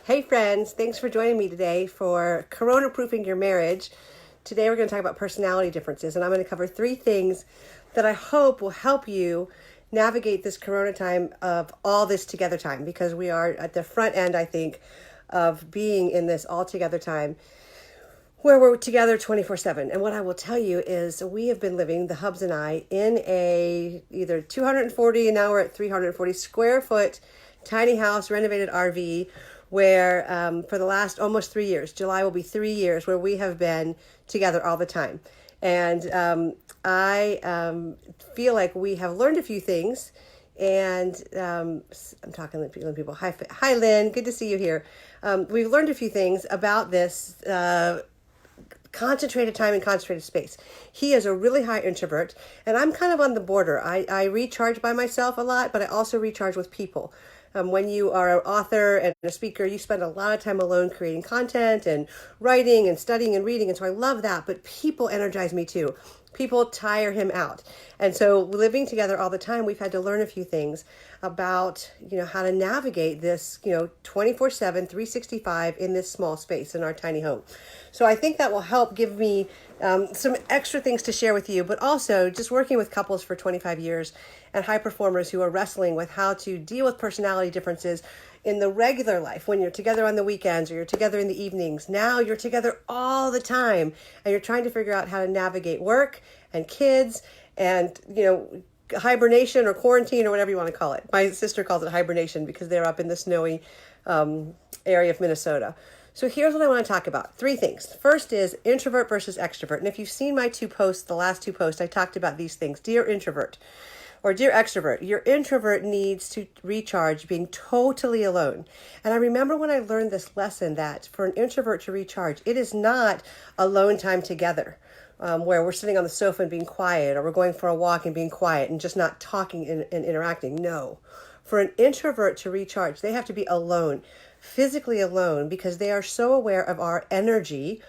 Hey friends, thanks for joining me today for Corona Proofing Your Marriage. Today we're going to talk about personality differences, and I'm going to cover 3 things that I hope will help you navigate this Corona time of all this together time, because we are at the front end, I think, of being in this all together time where we're together 24/7. And what I will tell you is we have been living, the hubs and I, in a either 240 and now we're at 340 square foot tiny house, renovated RV, where for the last almost 3 years, July will be 3 years, where we have been together all the time. And I feel like we have learned a few things. And I'm talking to people. Hi, Lynn. Good to see you here. We've learned a few things about this concentrated time and concentrated space. He is a really high introvert, and I'm kind of on the border. I recharge by myself a lot, but I also recharge with people. When you are an author and a speaker, you spend a lot of time alone creating content and writing and studying and reading. And so I love that. But people energize me too. People tire him out. And so living together all the time, we've had to learn a few things about, how to navigate this, 24/7, 365 in this small space in our tiny home. So I think that will help give me some extra things to share with you, but also just working with couples for 25 years and high performers who are wrestling with how to deal with personality differences in the regular life, when you're together on the weekends or you're together in the evenings. Now you're together all the time and you're trying to figure out how to navigate work and kids and, hibernation or quarantine or whatever you want to call it. My sister calls it hibernation because they're up in the snowy area of Minnesota. So here's what I want to talk about. 3 things. First is introvert versus extrovert. And if you've seen my 2 posts, the last 2 posts, I talked about these things. Dear introvert or dear extrovert, your introvert needs to recharge being totally alone. And I remember when I learned this lesson that for an introvert to recharge, it is not alone time together. Where we're sitting on the sofa and being quiet, or we're going for a walk and being quiet and just not talking and interacting. No. For an introvert to recharge, they have to be alone, physically alone, because they are so aware of our energy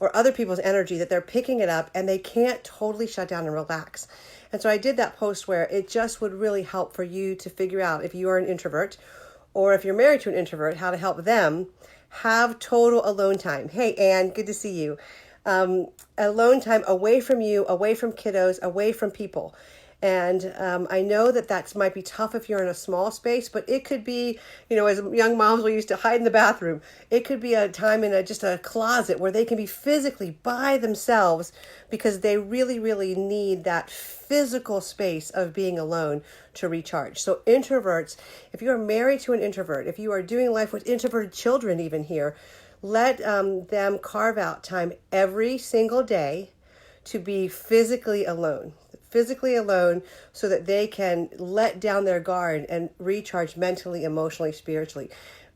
or other people's energy that they're picking it up and they can't totally shut down and relax. And so I did that post where it just would really help for you to figure out, if you are an introvert or if you're married to an introvert, how to help them have total alone time. Hey, Anne, good to see you. Alone time away from you, away from kiddos, away from people. And I know that might be tough if you're in a small space, but it could be, as young moms, we used to hide in the bathroom. It could be a time in just a closet where they can be physically by themselves because they really, really need that physical space of being alone to recharge. So introverts, if you are married to an introvert, if you are doing life with introverted children even here, let them carve out time every single day to be physically alone so that they can let down their guard and recharge mentally, emotionally, spiritually.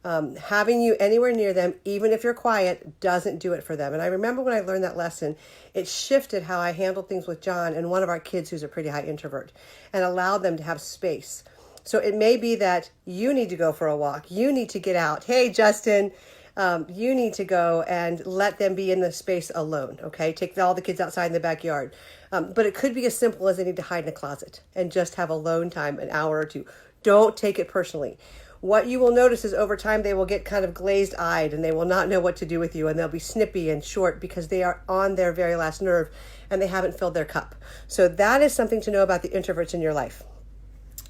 Having you anywhere near them, even if you're quiet, doesn't do it for them. And I remember when I learned that lesson, it shifted how I handled things with John and one of our kids who's a pretty high introvert, and allowed them to have space. So it may be that you need to go for a walk. You need to get out. Hey, Justin. You need to go and let them be in the space alone, okay? Take all the kids outside in the backyard. But it could be as simple as they need to hide in a closet and just have alone time, an hour or 2. Don't take it personally. What you will notice is over time they will get kind of glazed-eyed and they will not know what to do with you, and they'll be snippy and short because they are on their very last nerve and they haven't filled their cup. So that is something to know about the introverts in your life.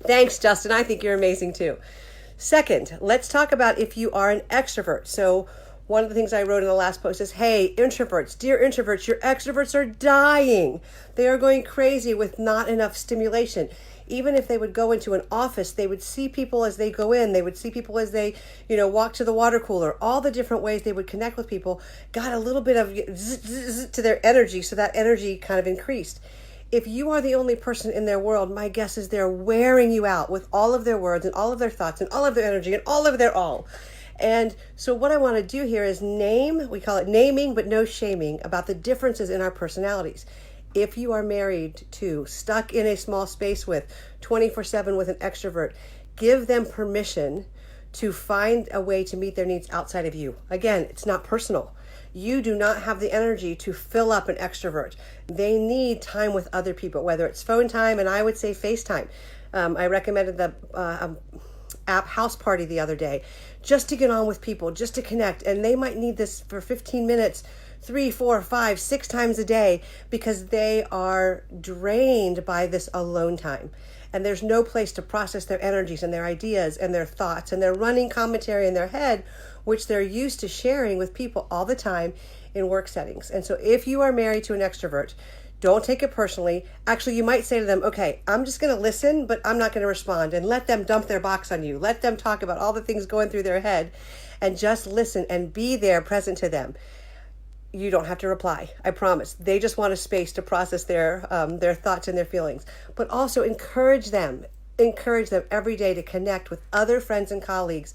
Thanks, Justin. I think you're amazing too. Second, let's talk about if you are an extrovert. So one of the things I wrote in the last post is, hey, introverts, dear introverts, your extroverts are dying. They are going crazy with not enough stimulation. Even if they would go into an office, they would see people as they go in. They would see people as they, walk to the water cooler. All the different ways they would connect with people got a little bit of zzz to their energy, so that energy kind of increased. If you are the only person in their world, my guess is they're wearing you out with all of their words and all of their thoughts and all of their energy and all of their all. And so what I want to do here is we call it naming, but no shaming, about the differences in our personalities. If you are married to, stuck in a small space with, 24/7 with an extrovert, give them permission to find a way to meet their needs outside of you. Again, it's not personal. You do not have the energy to fill up an extrovert. They need time with other people, whether it's phone time, and I would say FaceTime. I recommended the app House Party the other day just to get on with people, just to connect. And they might need this for 15 minutes, 3, 4, 5, 6 times a day, because they are drained by this alone time. And there's no place to process their energies and their ideas and their thoughts and their running commentary in their head, which they're used to sharing with people all the time in work settings. And so if you are married to an extrovert, don't take it personally. Actually, you might say to them, okay, I'm just going to listen, but I'm not going to respond, and let them dump their box on you. Let them talk about all the things going through their head, and just listen and be there present to them. You don't have to reply. I promise. They just want a space to process their thoughts and their feelings. But also encourage them every day to connect with other friends and colleagues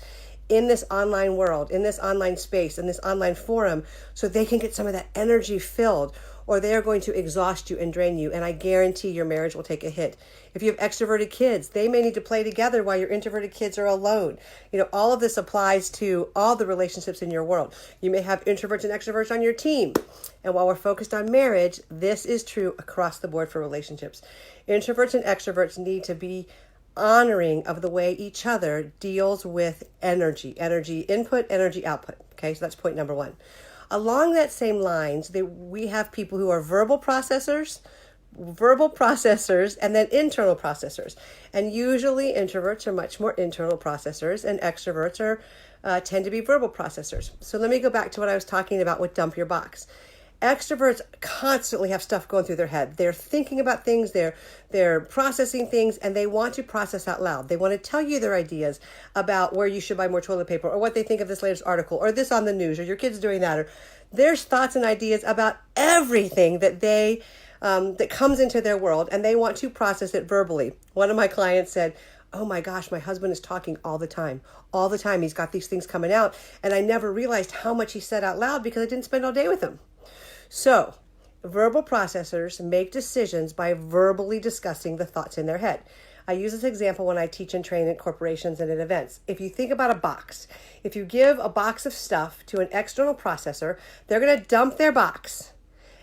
in this online world, in this online space, in this online forum, so they can get some of that energy filled, or they are going to exhaust you and drain you. And I guarantee your marriage will take a hit. If you have extroverted kids, they may need to play together while your introverted kids are alone. All of this applies to all the relationships in your world. You may have introverts and extroverts on your team. And while we're focused on marriage, this is true across the board for relationships. Introverts and extroverts need to be honoring of the way each other deals with energy input, energy output. Okay, so that's point number 1. Along that same lines, we have people who are verbal processors, and then internal processors. And usually introverts are much more internal processors, and extroverts tend to be verbal processors. So let me go back to what I was talking about with dump your box. Extroverts constantly have stuff going through their head. They're thinking about things, they're processing things, and they want to process out loud. They want to tell you their ideas about where you should buy more toilet paper, or what they think of this latest article, or this on the news, or your kids doing that, or there's thoughts and ideas about everything that that comes into their world, and they want to process it verbally. One of my clients said, oh my gosh, my husband is talking all the time. All the time he's got these things coming out, and I never realized how much he said out loud because I didn't spend all day with him. So, verbal processors make decisions by verbally discussing the thoughts in their head. I use this example when I teach and train at corporations and at events. If you think about a box, if you give a box of stuff to an external processor, they're going to dump their box.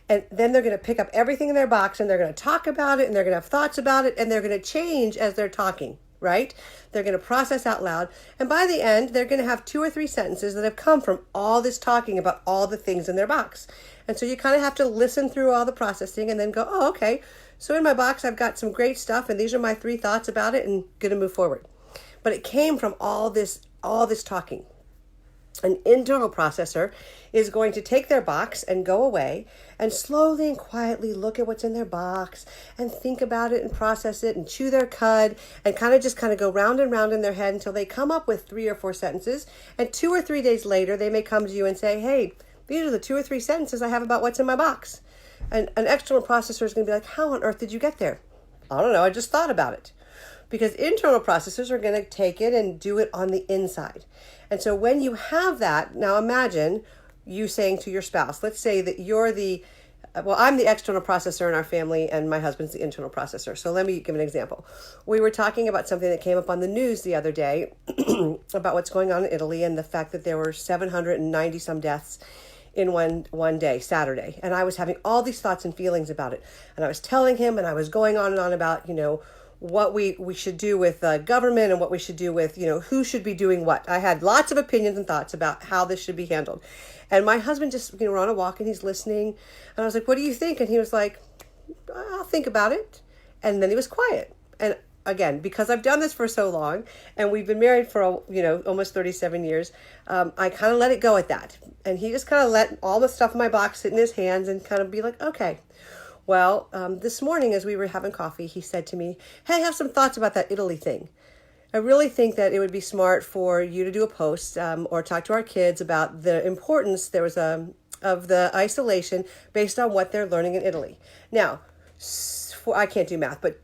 And then they're going to pick up everything in their box, and they're going to talk about it, and they're going to have thoughts about it, and they're going to change as they're talking, right? They're going to process out loud. And by the end, they're going to have 2 or 3 sentences that have come from all this talking about all the things in their box. And so you kind of have to listen through all the processing and then go, oh, okay. So in my box, I've got some great stuff, and these are my 3 thoughts about it, and going to move forward. But it came from all this talking. An internal processor is going to take their box and go away and slowly and quietly look at what's in their box and think about it and process it and chew their cud and kind of go round and round in their head until they come up with 3 or 4 sentences. And 2 or 3 days later, they may come to you and say, hey, these are the 2 or 3 sentences I have about what's in my box. And an external processor is going to be like, how on earth did you get there? I don't know. I just thought about it. Because internal processors are going to take it and do it on the inside. And so when you have that, now imagine you saying to your spouse, let's say that you're I'm the external processor in our family and my husband's the internal processor. So let me give an example. We were talking about something that came up on the news the other day about what's going on in Italy and the fact that there were 790 some deaths in one day, Saturday. And I was having all these thoughts and feelings about it. And I was telling him, and I was going on and on about, what we should do with government and what we should do with, who should be doing what. I had lots of opinions and thoughts about how this should be handled. And my husband just, we're on a walk and he's listening. And I was like, what do you think? And he was like, I'll think about it. And then he was quiet. And again, because I've done this for so long and we've been married for, almost 37 years, I kind of let it go at that. And he just kind of let all the stuff in my box sit in his hands and kind of be like, okay. Well, this morning as we were having coffee, he said to me, hey, I have some thoughts about that Italy thing. I really think that it would be smart for you to do a post or talk to our kids about the importance of the isolation based on what they're learning in Italy. Now, I can't do math, but,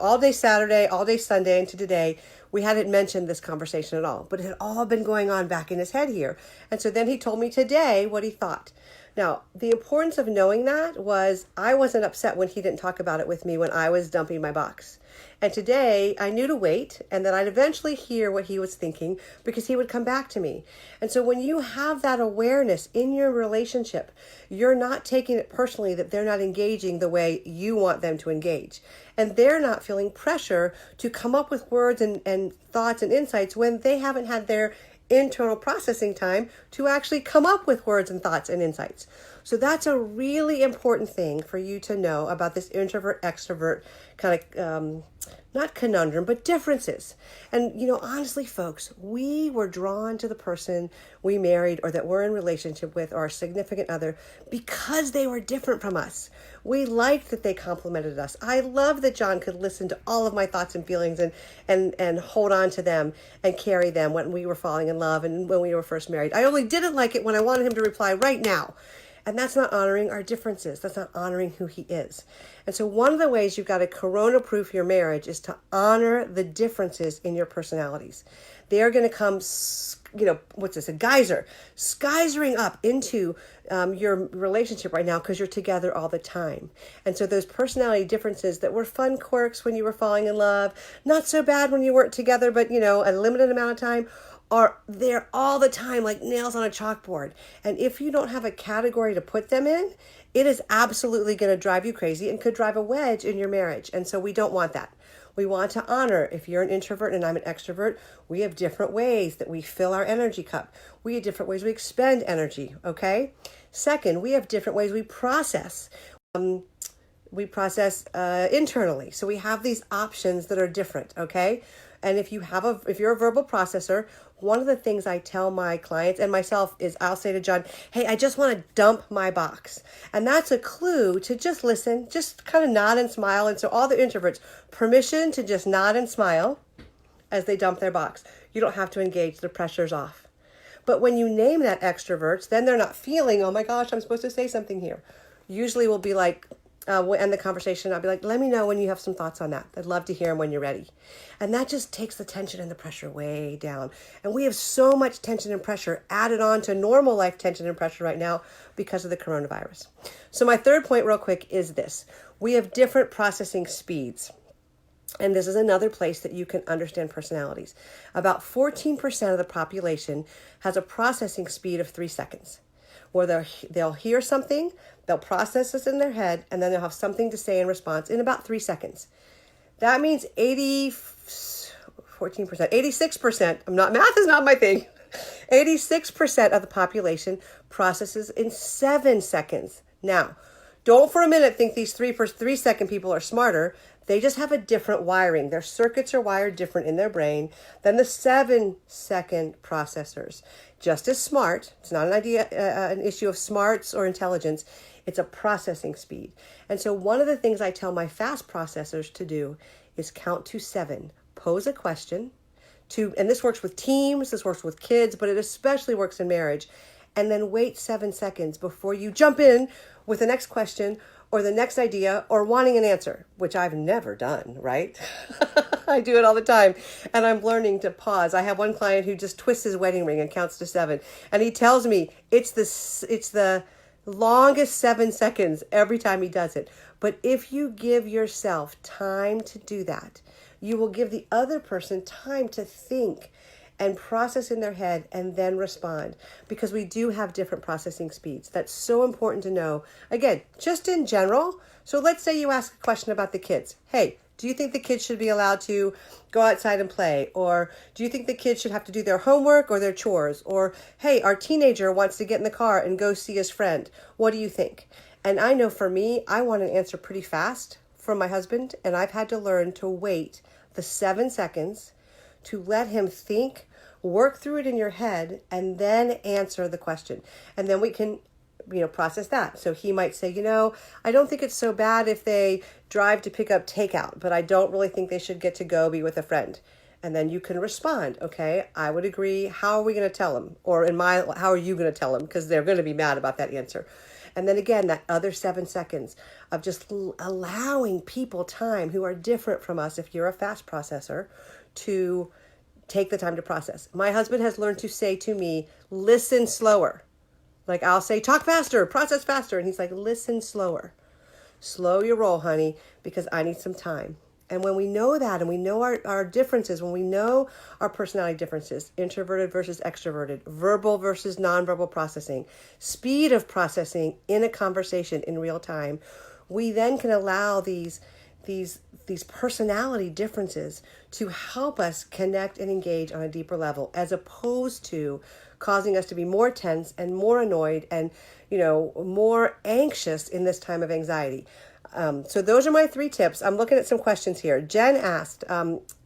all day Saturday, all day Sunday, and to today, we hadn't mentioned this conversation at all. But it had all been going on back in his head here. And so then he told me today what he thought. Now, the importance of knowing that was I wasn't upset when he didn't talk about it with me when I was dumping my box. And today I knew to wait and that I'd eventually hear what he was thinking because he would come back to me. And so when you have that awareness in your relationship, you're not taking it personally that they're not engaging the way you want them to engage. And they're not feeling pressure to come up with words and thoughts and insights when they haven't had their internal processing time to actually come up with words and thoughts and insights. So that's a really important thing for you to know about this introvert extrovert kind of not conundrum, but differences. And honestly, folks, we were drawn to the person we married or that we're in relationship with or our significant other because they were different from us. We liked that they complimented us. I love that John could listen to all of my thoughts and feelings and hold on to them and carry them when we were falling in love and when we were first married. I only didn't like it when I wanted him to reply right now. And that's not honoring our differences. That's not honoring who he is. And so one of the ways you've got to corona-proof your marriage is to honor the differences in your personalities. They are going to come, what's this, a geyser, skyzering up into your relationship right now because you're together all the time. And so those personality differences that were fun quirks when you were falling in love, not so bad when you weren't together, but, a limited amount of time, are there all the time like nails on a chalkboard. And if you don't have a category to put them in, it is absolutely going to drive you crazy and could drive a wedge in your marriage. And so we don't want that. We want to honor, if you're an introvert and I'm an extrovert, we have different ways that we fill our energy cup. We have different ways we expend energy, okay? Second, we have different ways we process. Internally. So we have these options that are different, okay? And if you're a verbal processor, one of the things I tell my clients and myself is I'll say to John, hey, I just want to dump my box. And that's a clue to just listen, just kind of nod and smile. And so all the introverts, permission to just nod and smile as they dump their box. You don't have to engage, the pressure's off. But when you name that extroverts, then they're not feeling, oh my gosh, I'm supposed to say something here. Usually we'll be like, we'll end the conversation. I'll be like, let me know when you have some thoughts on that. I'd love to hear them when you're ready. And that just takes the tension and the pressure way down. And we have so much tension and pressure added on to normal life tension and pressure right now because of the coronavirus. So my third point real quick is this. We have different processing speeds. And this is another place that you can understand personalities. About 14% of the population has a processing speed of 3 seconds. Where they'll hear something, they'll process this in their head, and then they'll have something to say in response in about 3 seconds. That means 86%, math is not my thing. 86% of the population processes in 7 seconds. Now, don't for a minute think these 3-second people are smarter. They just have a different wiring. Their circuits are wired different in their brain than the 7-second processors. Just as smart. It's not an issue of smarts or intelligence. It's a processing speed. And so one of the things I tell my fast processors to do is count to 7. Pose a question. And this works with teams, this works with kids, but it especially works in marriage. And then wait 7 seconds before you jump in with the next question or the next idea or wanting an answer, which I've never done, right? I do it all the time. And I'm learning to pause. I have one client who just twists his wedding ring and counts to 7. And he tells me it's the longest 7 seconds every time he does it. But if you give yourself time to do that, you will give the other person time to think and process in their head and then respond, because we do have different processing speeds. That's so important to know. Again, just in general. So let's say you ask a question about the kids. Hey, do you think the kids should be allowed to go outside and play? Or do you think the kids should have to do their homework or their chores? Or, hey, our teenager wants to get in the car and go see his friend. What do you think? And I know for me, I want an answer pretty fast from my husband, and I've had to learn to wait the 7 seconds to let him think, work through it in your head, and then answer the question. And then we can, process that. So he might say, I don't think it's so bad if they drive to pick up takeout, but I don't really think they should get to go be with a friend. And then you can respond, okay, I would agree. How are we going to tell them? Or how are you going to tell them? Because they're going to be mad about that answer. And then again, that other 7 seconds of just allowing people time who are different from us, if you're a fast processor, to take the time to process. My husband has learned to say to me, listen slower. Like I'll say, talk faster, process faster. And he's like, listen slower. Slow your roll, honey, because I need some time. And when we know that, and we know our differences, when we know our personality differences, introverted versus extroverted, verbal versus nonverbal processing, speed of processing in a conversation in real time, we then can allow these these personality differences to help us connect and engage on a deeper level, as opposed to causing us to be more tense and more annoyed and, more anxious in this time of anxiety. So those are my 3 tips. I'm looking at some questions here. Jen asked,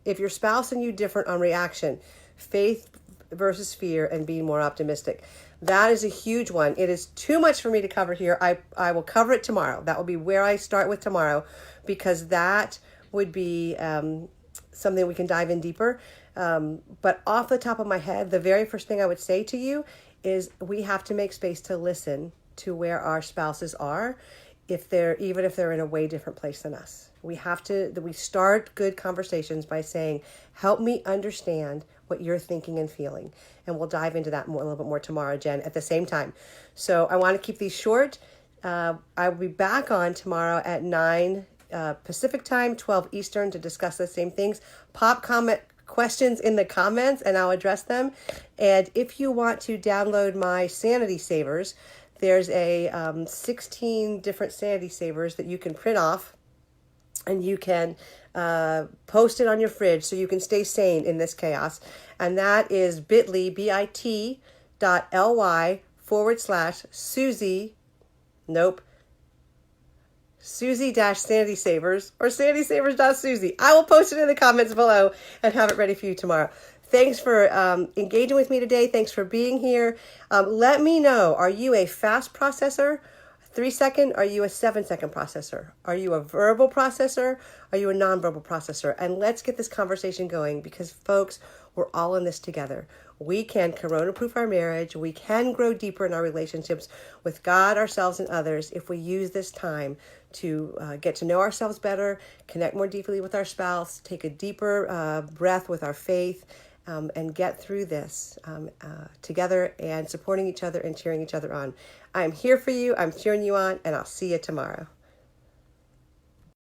if your spouse and you different on reaction, faith versus fear, and being more optimistic. That is a huge one. It is too much for me to cover here. I will cover it tomorrow. That will be where I start with tomorrow, because that would be something we can dive in deeper. But off the top of my head, the very first thing I would say to you is we have to make space to listen to where our spouses are, even if they're in a way different place than us. We start good conversations by saying, help me understand what you're thinking and feeling. And we'll dive into that a little bit more tomorrow, Jen, at the same time. So I want to keep these short. I will be back on tomorrow at 9 Pacific time, 12 Eastern, to discuss the same things. Pop comment questions in the comments and I'll address them. And if you want to download my Sanity Savers, there's a 16 different Sanity Savers that you can print off, and you can post it on your fridge so you can stay sane in this chaos. And that is bit.ly, bit.ly/Susie, Susie-Sanity Savers, or sanitysavers.susie. I will post it in the comments below and have it ready for you tomorrow. Thanks for engaging with me today. Thanks for being here. Let me know, are you a fast processor, 3-second? Are you a 7-second processor? Are you a verbal processor? Are you a nonverbal processor? And let's get this conversation going, because folks, we're all in this together. We can corona-proof our marriage. We can grow deeper in our relationships with God, ourselves, and others if we use this time to get to know ourselves better, connect more deeply with our spouse, take a deeper breath with our faith, and get through this together, and supporting each other and cheering each other on. I'm here for you. I'm cheering you on, and I'll see you tomorrow.